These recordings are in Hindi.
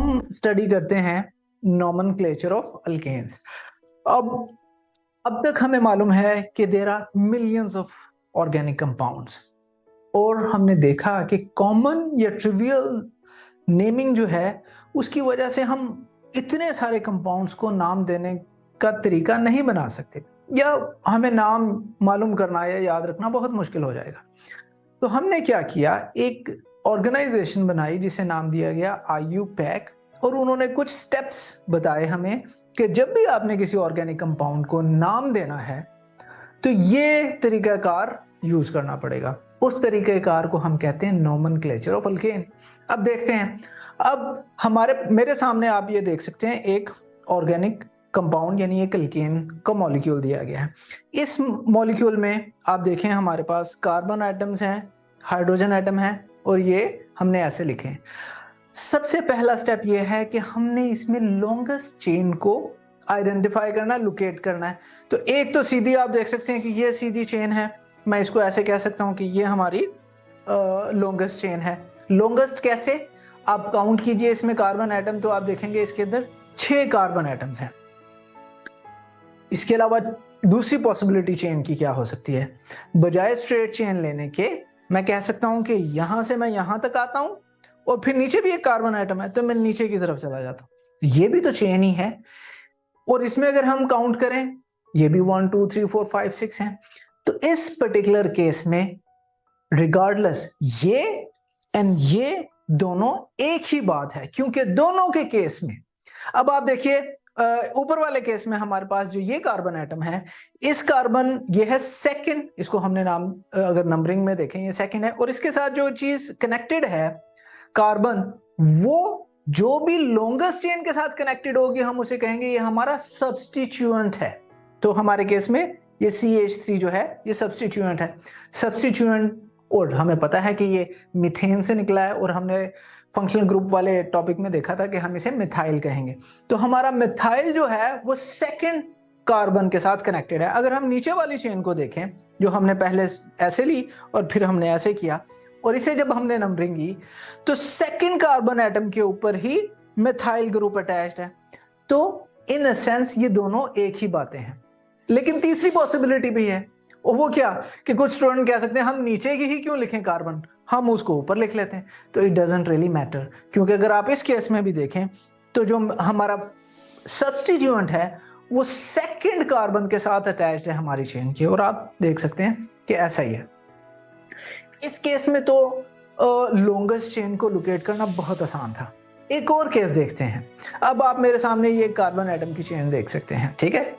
हम स्टडी करते हैं नोमेनक्लेचर ऑफ अल्केन्स। अब तक हमें मालूम है कि there are millions of organic compounds, और हमने देखा कि कॉमन या ट्रिवियल नेमिंग जो है उसकी वजह से हम इतने सारे कंपाउंड्स को नाम देने का तरीका नहीं बना सकते, या हमें नाम मालूम करना या याद रखना बहुत मुश्किल हो जाएगा। तो हमने क्या किया, एक ऑर्गेनाइजेशन बनाई जिसे नाम दिया गया IUPAC, और उन्होंने कुछ स्टेप्स बताए हमें कि जब भी आपने किसी ऑर्गेनिक कंपाउंड को नाम देना है तो ये तरीकाकार यूज करना पड़ेगा। उस तरीकेकार को हम कहते हैं नोमेनक्लेचर ऑफ अल्केन। अब देखते हैं, अब मेरे सामने आप ये देख सकते हैं एक ऑर्गेनिक कंपाउंड यानी एक अल्केन का मॉलिक्यूल दिया गया है। इस मॉलिक्यूल में आप देखें हमारे पास कार्बन एटम्स हैं, हाइड्रोजन एटम है, और ये हमने ऐसे लिखे हैं। सबसे पहला स्टेप ये है कि हमने इसमें लॉन्गेस्ट चेन को आइडेंटिफाई करना, लोकेट करना है। तो एक तो सीधी आप देख सकते हैं कि ये सीधी चेन है, मैं इसको ऐसे कह सकता हूं कि ये हमारी लॉन्गेस्ट चेन है। लॉन्गेस्ट कैसे, आप काउंट कीजिए इसमें कार्बन एटम, तो आप देखेंगे इसके अंदर 6 कार्बन एटम्स हैं। इसके अलावा दूसरी पॉसिबिलिटी चेन की क्या हो सकती है, बजाय स्ट्रेट चेन लेने के मैं कह सकता हूं कि यहां से मैं यहां तक आता हूं और फिर नीचे भी एक कार्बन एटम है तो मैं नीचे की तरफ चला जाता हूं। ये भी तो चेन ही है, और इसमें अगर हम काउंट करें ये भी 1 2 3 4 5 6 हैं। तो इस पर्टिकुलर केस में रिगार्डलेस ये एंड ये दोनों एक ही बात है, क्योंकि दोनों के केस में, अब आप देखिए ऊपर वाले केस में हमारे पास जो ये कार्बन एटम है, इस कार्बन ये है सेकंड, इसको हमने नाम अगर नंबरिंग में देखें ये सेकंड है, और इसके साथ जो चीज कनेक्टेड है कार्बन, वो जो भी लॉन्गेस्ट चेन के साथ कनेक्टेड होगी हम उसे कहेंगे ये हमारा सब्स्टिट्यूएंट है। तो हमारे केस में ये CH3 जो है ये सब्स्टिट्यूएंट है। सब्स्टिट्यूएंट, और हमें पता है कि ये मीथेन से निकला है, और हमने फंक्शनल ग्रुप वाले टॉपिक में देखा था कि हम इसे मिथाइल कहेंगे। तो हमारा मिथाइल जो है वो सेकंड कार्बन के साथ कनेक्टेड है। अगर हम नीचे वाली चेन को देखें जो हमने पहले ऐसे ली और फिर हमने ऐसे किया, और इसे जब हमने नंबरिंग की तो सेकंड कार्बन एटम के ऊपर ही मिथाइल ग्रुप अटैच्ड है। तो इन अ सेंस ये दोनों एक ही बातें हैं। लेकिन तीसरी पॉसिबिलिटी भी है, और वो क्या कि कुछ स्टूडेंट कह सकते हैं हम नीचे की ही क्यों लिखें कार्बन, हम उसको ऊपर लिख लेते हैं। तो इट डजंट रियली मैटर, क्योंकि अगर आप इस केस में भी देखें तो जो हमारा सब्स्टिट्यूएंट है वो सेकंड कार्बन के साथ अटैच्ड है हमारी चेन के, और आप देख सकते हैं कि ऐसा ही है। इस केस में तो लॉन्गेस्ट चेन को लोकेट करना बहुत आसान था। एक और केस देखते हैं। अब आप मेरे सामने ये कार्बन एटम की चेन देख सकते हैं, ठीक है।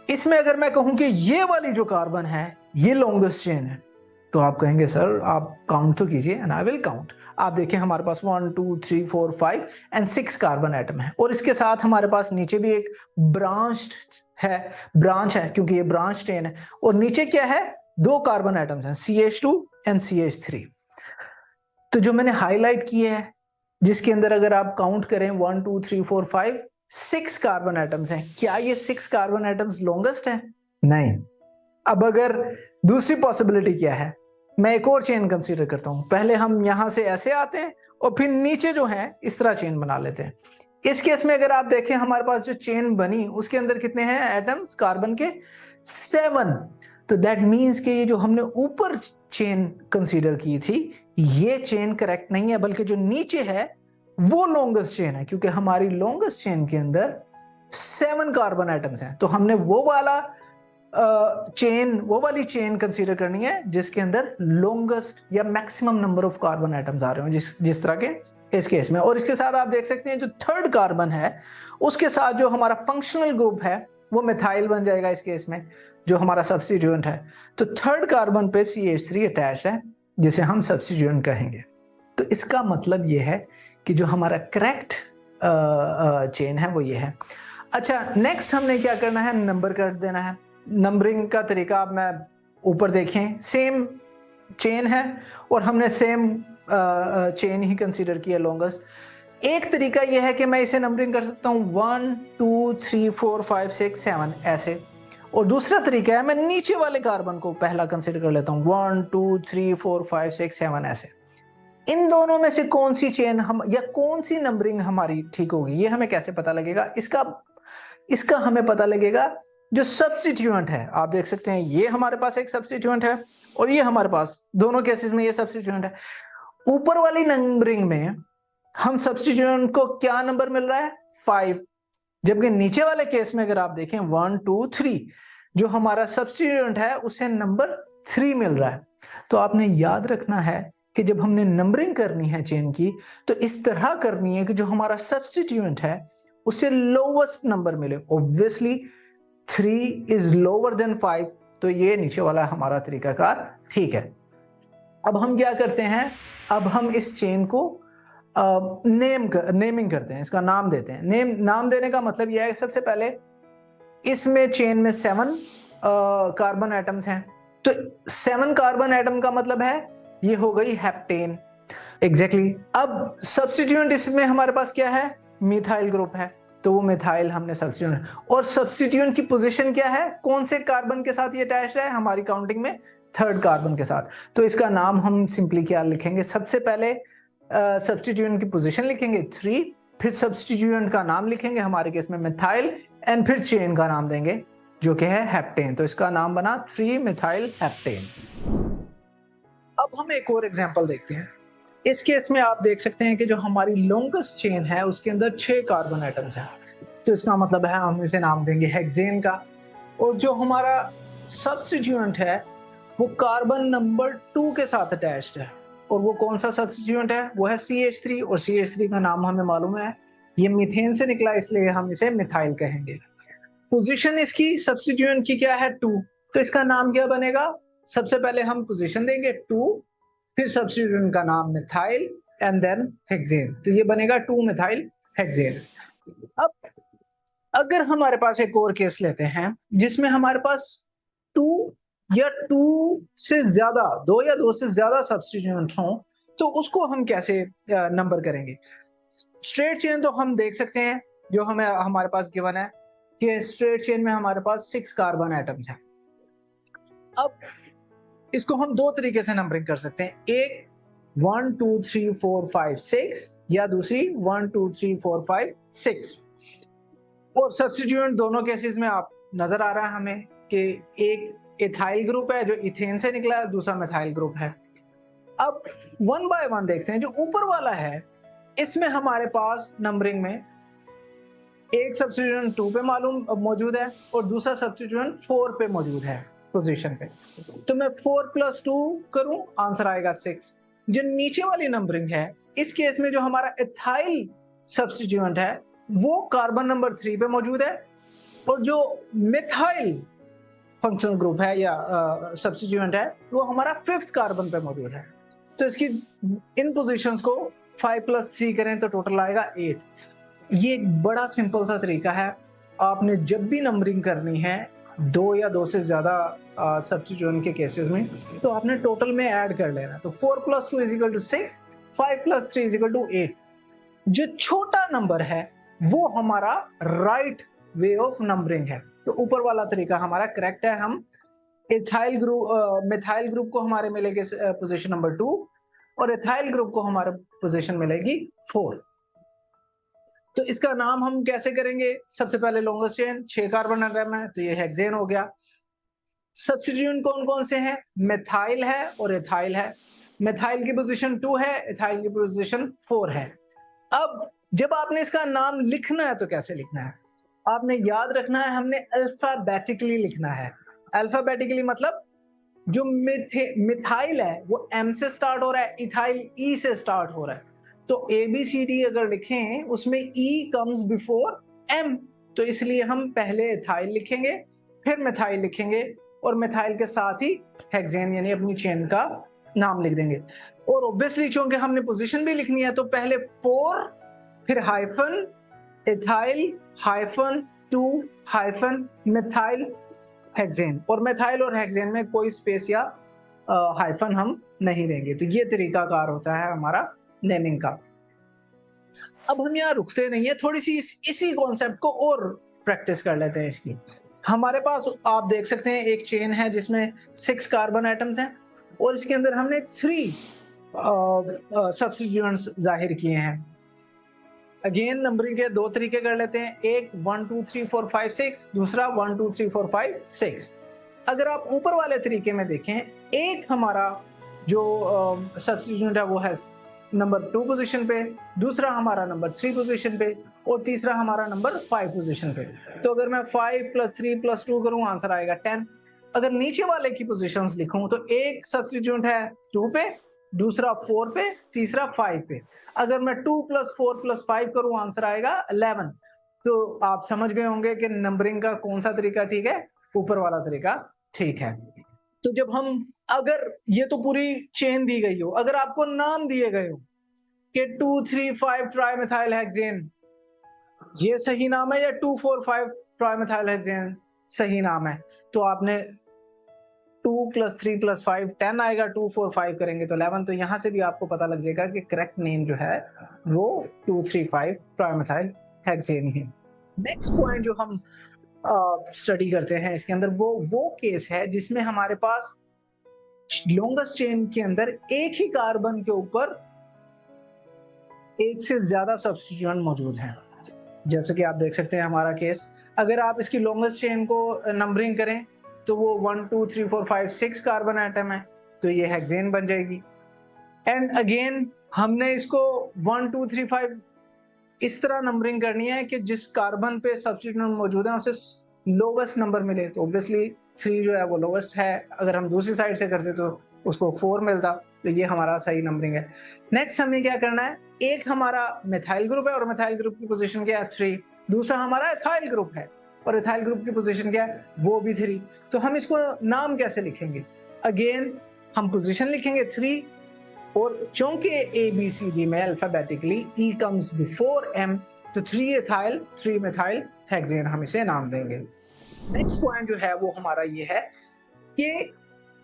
इसमें अगर मैं कहूं कि ये वाली जो कार्बन है ये लॉन्गेस्ट चेन है, तो आप कहेंगे सर आप काउंट तो कीजिए, एंड आई विल काउंट। आप देखें हमारे पास 1 2 3 4 5 एंड 6 कार्बन एटम है, और इसके साथ हमारे पास नीचे भी एक ब्रांच है क्योंकि ये ब्रांच चेन है, और नीचे क्या है, 2 कार्बन एटम्स हैं, CH2 एंड CH3। तो जो मैंने हाईलाइट किए है जिसके अंदर अगर आप काउंट करें 1 2 3 4 5 6 कार्बन एटम्स हैं, क्या ये 6 कार्बन एटम्स लॉन्गेस्ट हैं? नहीं। अब अगर दूसरी पॉसिबिलिटी क्या है, मैं एक और चेन कंसीडर करता हूं। पहले हम यहां से ऐसे आते हैं और फिर नीचे जो है इस तरह चेन बना लेते हैं। इस केस में अगर आप देखें हमारे पास जो चेन बनी उसके अंदर कितने हैं एटम्स कार्बन के, 7। तो दैट मीन्स कि ये जो हमने ऊपर चेन कंसीडर की थी ये चेन करेक्ट नहीं है, बल्कि जो नीचे है वो लॉन्गेस्ट चेन है, क्योंकि हमारी लॉन्गेस्ट चेन के अंदर 7 कार्बन एटम्स हैं। तो हमने वो वाली चेन कंसीडर करनी है जिसके अंदर लॉन्गेस्ट या maximum number of carbon atoms आ रहे हो, जिस तरह के इस केस में। और इसके साथ आप देख सकते हैं जो थर्ड कार्बन है उसके साथ जो हमारा फंक्शनल ग्रुप है वो मिथाइल बन जाएगा इस केस में, जो हमारा सब्स्टिट्यूएंट है। तो थर्ड कार्बन पे CH3 अटैच है जिसे हम सब्स्टिट्यूएंट कहेंगे। तो इसका मतलब ये है कि जो हमारा करेक्ट चेन है वो ये है। अच्छा, नेक्स्ट हमने क्या करना है, नंबर कर देना है। नंबरिंग का तरीका आप मैं ऊपर देखें, सेम चेन है और हमने सेम चेन ही कंसीडर किया लॉन्गेस्ट। एक तरीका यह है कि मैं इसे नंबरिंग कर सकता हूं 1 2 3 4 5 6 7 ऐसे, और दूसरा तरीका है मैं नीचे वाले कार्बन को पहला कंसीडर कर लेता हूं 1 2 3 4 5 6 7 ऐसे। इन दोनों में से कौन सी चेन हम या कौन सी नंबरिंग हमारी ठीक होगी, ये हमें कैसे पता लगेगा? इसका हमें पता लगेगा जो सब्स्टिट्यूएंट है। आप देख सकते हैं ये हमारे पास एक सब्स्टिट्यूएंट है और ये हमारे पास, दोनों केसेस में ये सब्स्टिट्यूएंट है। ऊपर वाली नंबरिंग में हम सब्स्टिट्यूएंट को क्या नंबर मिल रहा है? 5। जबकि नीचे वाले केस में अगर आप देखें 1 2 3, जो हमारा सब्स्टिट्यूएंट है उसे नंबर 3 मिल रहा है। तो आपने याद रखना है कि जब हमने नंबरिंग करनी है चेन की, तो इस तरह करनी है कि जो हमारा सब्स्टिट्यूएंट है उसे लोवेस्ट नंबर मिले। ऑब्वियसली 3 इज लोअर देन 5, तो ये नीचे वाला हमारा तरीकाकार ठीक है। अब हम क्या करते हैं, अब हम इस चेन को नेमिंग करते हैं, इसका नाम देते हैं। नाम देने का मतलब यह है, सबसे पहले इसमें चेन में 7 कार्बन एटम्स हैं, तो 7 कार्बन एटम का मतलब है ये हो गई हेप्टेन। एग्जैक्टली। अब सब्स्टिट्यूएंट इसमें हमारे पास क्या है? मिथाइल ग्रुप है, तो वो मिथाइल हमने सब्स्टिट्यूएंट, और सब्स्टिट्यूएंट की पोजीशन क्या है? कौन से कार्बन के साथ ये अटैच्ड है? हमारी काउंटिंग में 3rd कार्बन के साथ। तो इसका नाम हम सिंपली क्या लिखेंगे? सबसे पहले सब्स्टिट्यूएंट की पोजीशन लिखेंगे 3, फिर सब्स्टिट्यूएंट का नाम लिखेंगे, हमारे केस में मिथाइल, एंड फिर चेन का नाम देंगे जो कि है हेप्टेन। तो इसका नाम बना 3 मिथाइल हेप्टेन। अब हम एक और एग्जांपल देखते हैं। इस केस में आप देख सकते हैं कि जो हमारी लॉन्गेस्ट चेन है उसके अंदर 6 कार्बन एटम्स हैं, तो इसका मतलब है हम इसे नाम देंगे हेक्सेन का। और जो हमारा सब्स्टिट्यूएंट है वो कार्बन नंबर 2 के साथ अटैच्ड है, और वो कौन सा सब्स्टिट्यूएंट है? वो है CH3, और CH3 का नाम हमें मालूम है, ये मीथेन से निकला, इसलिए हम इसे मिथाइल कहेंगे। पोजीशन इसकी सब्स्टिट्यूएंट की क्या है? 2, तो इसका नाम क्या बनेगा? सबसे पहले हम पोजीशन देंगे 2, फिर सब्स्टिट्यूएंट का नाम मिथाइल, एंड देन हेक्सेन, तो ये बनेगा 2 मिथाइल हेक्सेन। अब अगर हमारे पास एक और केस लेते हैं जिसमें हमारे पास 2 या 2 से ज्यादा, 2 या 2 से ज्यादा सब्स्टिट्यूएंट हों, तो उसको हम कैसे नंबर करेंगे? स्ट्रेट चेन तो हम देख सकते हैं, जो हमें हमारे पास गिवन है कि स्ट्रेट चेन में हमारे पास 6 कार्बन एटम्स हैं। अब इसको हम दो तरीके से नंबरिंग कर सकते हैं, एक 1 2 3 4 5 6, या दूसरी 1 2 3 4 5 6। और सब्स्टिट्यूएंट दोनों केसेस में आप नजर आ रहा है हमें कि एक इथाइल ग्रुप है जो इथेन से निकला है, दूसरा मिथाइल ग्रुप है। अब 1 बाय 1 देखते हैं। जो ऊपर वाला है इसमें हमारे पास नंबरिंग में एक सब्स्टिट्यूएंट 2 पे मालूम मौजूद है और दूसरा सब्स्टिट्यूएंट 4 पे मौजूद है पोजीशन पे, तो मैं 4 + 2 करूं, आंसर आएगा 6। जो नीचे वाली नंबरिंग है इस केस में जो हमारा इथाइल सब्स्टिट्यूएंट है वो कार्बन नंबर 3 पे मौजूद है, और जो मिथाइल फंक्शनल ग्रुप है या सब्स्टिट्यूएंट है वो हमारा 5th कार्बन पे मौजूद है। तो इसकी इन पोजीशंस को 5 + 3 करें तो टोटल आएगा 8। ये एक बड़ा सिंपल सा तरीका है। आपने जब भी नंबरिंग करनी है 2 या 2 से ज्यादा सब्स्टिट्यूएंट के केसेस में, तो आपने टोटल में ऐड कर लेना। तो 4 + 2 = 6, 5 + 3 = 8। जो छोटा नंबर है वो हमारा राइट वे ऑफ नंबरिंग है। तो ऊपर वाला तरीका हमारा करेक्ट है। हम इथाइल ग्रुप मिथाइल ग्रुप को हमारे मिलेगी पोजीशन नंबर 2, और इथाइल ग्रुप को हमारे पोजीशन मिलेगी 4। तो इसका नाम हम कैसे करेंगे? सबसे पहले लॉन्गेस्ट चेन 6 कार्बन एटम है, तो ये हेक्सेन हो गया। सब्स्टिट्यूएंट कौन कौन से हैं? मिथाइल है और इथाइल है। मिथाइल की पोजीशन 2 है, इथाइल की पोजीशन 4 है। अब जब आपने इसका नाम लिखना है तो कैसे लिखना है? आपने याद रखना है, हमने अल्फाबेटिकली लिखना है। अल्फाबेटिकली मतलब जो मिथाइल है वो M से स्टार्ट हो रहा है, इथाइल E से स्टार्ट हो रहा है। तो ABCD अगर लिखें उसमें E कम्स बिफोर M, तो इसलिए हम पहले इथाइल लिखेंगे, फिर मिथाइल लिखेंगे, और मिथाइल के साथ ही हेक्सेन यानी अपनी चेन का नाम लिख देंगे। और ऑब्वियसली चूंकि हमने पोजीशन भी लिखनी है तो पहले 4, फिर hyphen, ethyl hyphen 2 hyphen methyl hexane, और मिथाइल और हेक्सेन में कोई स्पेस या हाइफन हम नहीं देंगे। तो ये तरीकाकार होता है हमारा नेमिंग का। अब हम यहाँ रुकते नहीं है, थोड़ी सी इसी कॉन्सेप्ट को और प्रैक्टिस कर लेते हैं इसकी। हमारे पास आप देख सकते हैं एक चेन है जिसमें 6 कार्बन एटम्स हैं, और इसके अंदर हमने 3 सब्स्टिट्यूएंट्स जाहिर किए हैं। अगेन नंबरिंग के दो तरीके कर लेते हैं, एक 1 2 3 4 5 6, दूसरा 1 2 3 4 5 6। अगर आप ऊपर वाले तरीके में देखें, एक हमारा जो सब्स्टिट्यूएंट है वो है नंबर 2 पोजीशन पे, दूसरा हमारा नंबर 3 पोजीशन पे और तीसरा हमारा नंबर 5 पोजीशन पे। तो अगर मैं 5 + 3 + 2 करूं, आंसर आएगा 10। अगर नीचे वाले की पोजीशंस लिखूं तो एक सब्स्टिट्यूएंट है 2 पे, दूसरा 4 पे, तीसरा 5 पे। अगर मैं 2 + 4 + 5 करूं, आंसर आएगा 11। तो आप समझ गए होंगे कि नंबरिंग का कौन सा तरीका ठीक है, ऊपर वाला तरीका ठीक है। तो जब हम, अगर ये तो पूरी चेन दी गई हो, अगर आपको नाम दिए गए हो कि 2 3 5 ट्राइमेथाइल हेक्सेन, ये सही नाम है, या 2 4 5 ट्राइमेथाइल हेक्सेन सही नाम है, तो आपने 2 + 3 + 5 10 आएगा, 2 4 5 करेंगे तो 11। तो यहां से भी आपको पता लग जाएगा कि करेक्ट नेम जो है वो 2 3 5 ट्राइमेथाइल हेक्सेन ही है। नेक्स्ट पॉइंट जो हम स्टडी करते हैं इसके अंदर, वो केस है जिसमें हमारे पास लॉन्गेस्ट चेन के अंदर एक ही कार्बन के ऊपर एक से ज्यादा सब्स्टिट्यूएंट मौजूद हैं। जैसे कि आप देख सकते हैं हमारा केस, अगर आप इसकी लॉन्गेस्ट चेन को नंबरिंग करें तो वो 1 2 3 4 5 6 कार्बन एटम है, तो ये हेक्सेन बन जाएगी। एंड अगेन हमने इसको 1 2 3 5 इस तरह नंबरिंग करनी है कि जिस कार्बन पे सब्स्टिट्यूएंट मौजूद है उसे लोवेस्ट नंबर मिले। तो ऑब्वियसली 3 जो है वो लोवेस्ट है, अगर हम दूसरी साइड से करते तो उसको 4 मिलता, तो ये हमारा सही नंबरिंग है। नेक्स्ट हमें क्या करना है, एक हमारा मिथाइल ग्रुप है और मिथाइल ग्रुप की पोजीशन क्या है 3, दूसरा हमारा एथाइल ग्रुप है और एथाइल ग्रुप की पोजीशन क्या है वो भी 3। तो हम इसको नाम कैसे लिखेंगे, अगेन हम पोजीशन लिखेंगे 3, और चूंकि ए बी सी डी में अल्फाबेटिकली ई कम्स बिफोर एम, तो 3 एथाइल 3 मिथाइल हेक्सेन हम इसे नाम देंगे। नेक्स्ट पॉइंट जो है वो हमारा ये है कि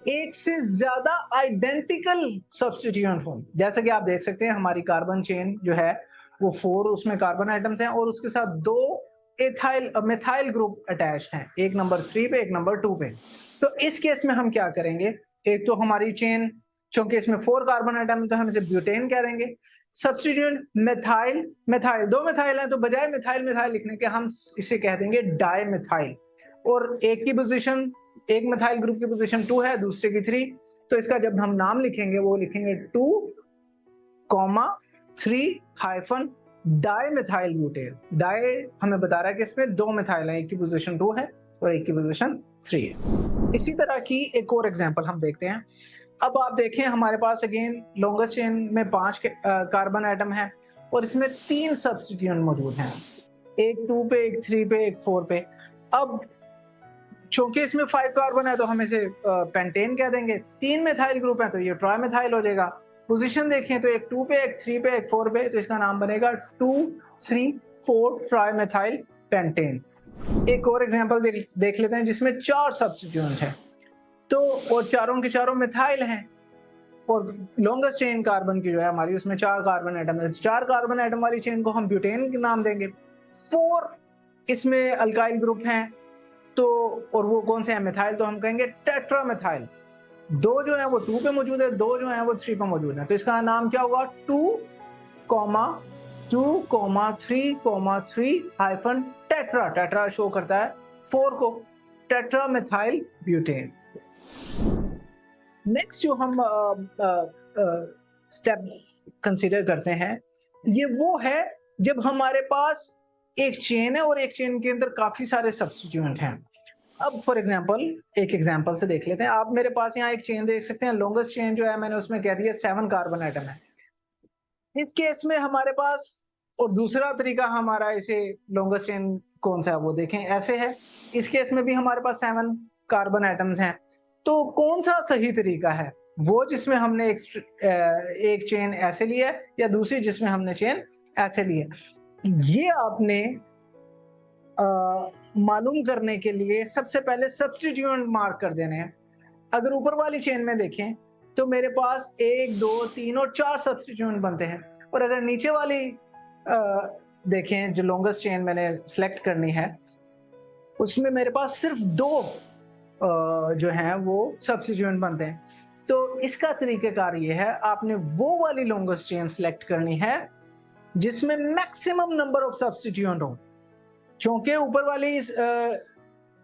एक से ज्यादा आइडेंटिकल सब्स्टिट्यूएंट हो। जैसे कि आप देख सकते हैं हमारी कार्बन चेन जो है वो 4 उसमें कार्बन आइटम्स हैं और उसके साथ 2 एथाइल मिथाइल ग्रुप अटैच्ड हैं, एक नंबर 3 पे एक नंबर 2 पे। तो इस केस में हम क्या करेंगे, एक तो हमारी चेन चूंकि इसमें 4 कार्बन आइटम है तो हम इसे ब्यूटेन कह देंगे। सब्स्टिट्यूएंट मिथाइल, मिथाइल 2 मिथाइल है तो बजाय मिथाइल मिथाइल लिखने के हम इसे कह देंगे डाइमिथाइल। और एक की पोजीशन, एक मिथाइल ग्रुप की पोजीशन 2 है, दूसरे की 3, तो इसका जब हम नाम लिखेंगे वो लिखेंगे 2, 3 हाइफन डाइमिथाइल ब्यूटेन। डाई हमें बता रहा है कि इसमें 2 मिथाइल है, एक की पोजीशन 2 है और एक की पोजीशन 3 है। इसी तरह की एक और एग्जांपल हम देखते हैं। अब आप देखें हमारे पास अगेन लॉन्गेस्ट चेन में 5 कार्बन आइटम है और इसमें 3 सब्स्टिट्यूएंट मौजूद हैं, एक 2 पे, एक 3 पे, एक 4 पे। अब चूंकि इसमें 5 कार्बन है तो हम इसे पेंटेन कह देंगे, 3 मिथाइल ग्रुप है तो ये ट्राइमिथाइल हो जाएगा। पोजीशन देखें तो एक 2 पे, एक 3 पे, एक 4 पे, तो इसका नाम बनेगा 2 3 4 ट्राइमिथाइल पेंटेन। एक और एग्जांपल देख लेते हैं जिसमें 4 सब्स्टिट्यूएंट हैं, तो और चारों के चारों मिथाइल हैं और लॉन्गेस्ट चेन कार्बन की जो है हमारी उसमें 4 कार्बन एटम है। 4 कार्बन एटम वाली चेन को हम ब्यूटेन के नाम देंगे। 4 इसमें अल्काइल ग्रुप हैं, तो और वो कौन से हैं मिथाइल, तो हम कहेंगे टेट्रामिथाइल। 2 जो है वो 2 पे मौजूद है, 2 जो है वो 3 पे मौजूद है, तो इसका नाम क्या होगा 2, 2, 3, हाइफन टेट्रा। टेट्रा शो करता है 4 को, टेट्रामिथाइल ब्यूटेन। नेक्स्ट जो हम स्टेप कंसीडर करते हैं ये वो है जब हमारे पास एक चेन है और एक चेन के अंदर काफी सारे सब्स्टिट्यूएंट हैं। अब फॉर एग्जांपल एक एग्जांपल से देख लेते हैं। आप मेरे पास यहाँ एक चेन देख सकते हैं, लॉन्गेस्ट चेन जो है मैंने उसमें कह दिया 7 कार्बन आइटम है। इस केस में हमारे पास, और दूसरा तरीका हमारा इसे लॉन्गेस्ट चेन कौन सा है वो देखें, ऐसे है। इस केस में भी हमारे पास 7 कार्बन आइटम्स हैं, तो कौन सा सही तरीका है, वो जिसमें हमने एक चेन ऐसे लिया है या दूसरी जिसमें हमने चेन ऐसे लिया, ये आपने मालूम करने के लिए सबसे पहले सब्स्टिट्यूएंट मार्क कर देने हैं। अगर ऊपर वाली चेन में देखें तो मेरे पास 1 2 3 और 4 सब्स्टिट्यूएंट बनते हैं, और अगर नीचे वाली देखें जो लॉन्गेस्ट चेन मैंने सिलेक्ट करनी है उसमें मेरे पास सिर्फ 2 जो हैं वो सब्स्टिट्यूएंट बनते हैं। तो इसका तरीक़ेकार ये है, आपने वो वाली लॉन्गेस्ट चेन सेलेक्ट करनी है जिसमें मैक्सिमम नंबर ऑफ सब्स्टिट्यूएंट हो। क्योंकि ऊपर वाली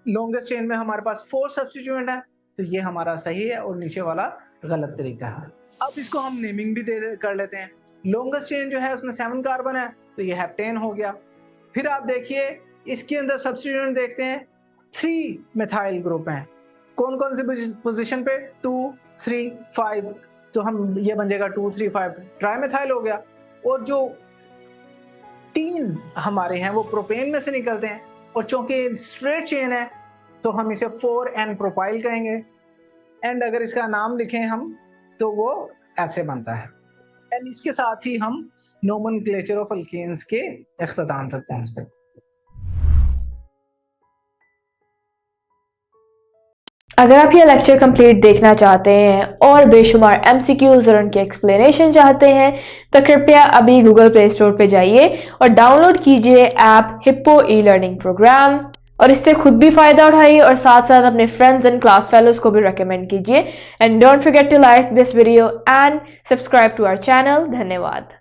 लॉन्गेस्ट चेन में हमारे पास 4 सब्स्टिट्यूएंट है, तो ये हमारा सही है और नीचे वाला गलत तरीका है। अब इसको हम नेमिंग भी कर लेते हैं। लॉन्गेस्ट चेन जो है उसमें 7 कार्बन है, तो ये हेप्टेन हो गया। फिर आप देखिए इसके अंदर सब्स्टिट्यूएंट देखते हैं, 3 मेथाइल ग्रुप हैं। कौन कौन सी पोजीशन पे? 2, 3, 5। तो हम ये बन जाएगा 2, 3, 5 ट्राइमेथाइल हो गया। और जो 3 हमारे हैं वो प्रोपेन में से निकलते हैं, और चूंकि स्ट्रेट चेन है तो हम इसे 4N प्रोपाइल कहेंगे। एंड अगर इसका नाम लिखें हम तो वो ऐसे बनता है। एंड इसके साथ ही हम नोमेनक्लेचर ऑफ अल्केन्स के इख्तिताम तक पहुंचते हैं। अगर आप ये लेक्चर कंप्लीट देखना चाहते हैं और बेशुमार MCQs और उनके एक्सप्लेनेशन चाहते हैं तो कृपया अभी गूगल प्ले स्टोर पे जाइए और डाउनलोड कीजिए ऐप हिप्पो ई-लर्निंग प्रोग्राम, और इससे खुद भी फ़ायदा उठाइए और साथ साथ अपने फ्रेंड्स एंड क्लास फेलोज को भी रेकमेंड कीजिए। And don't forget to like this video and subscribe to our channel. धन्यवाद।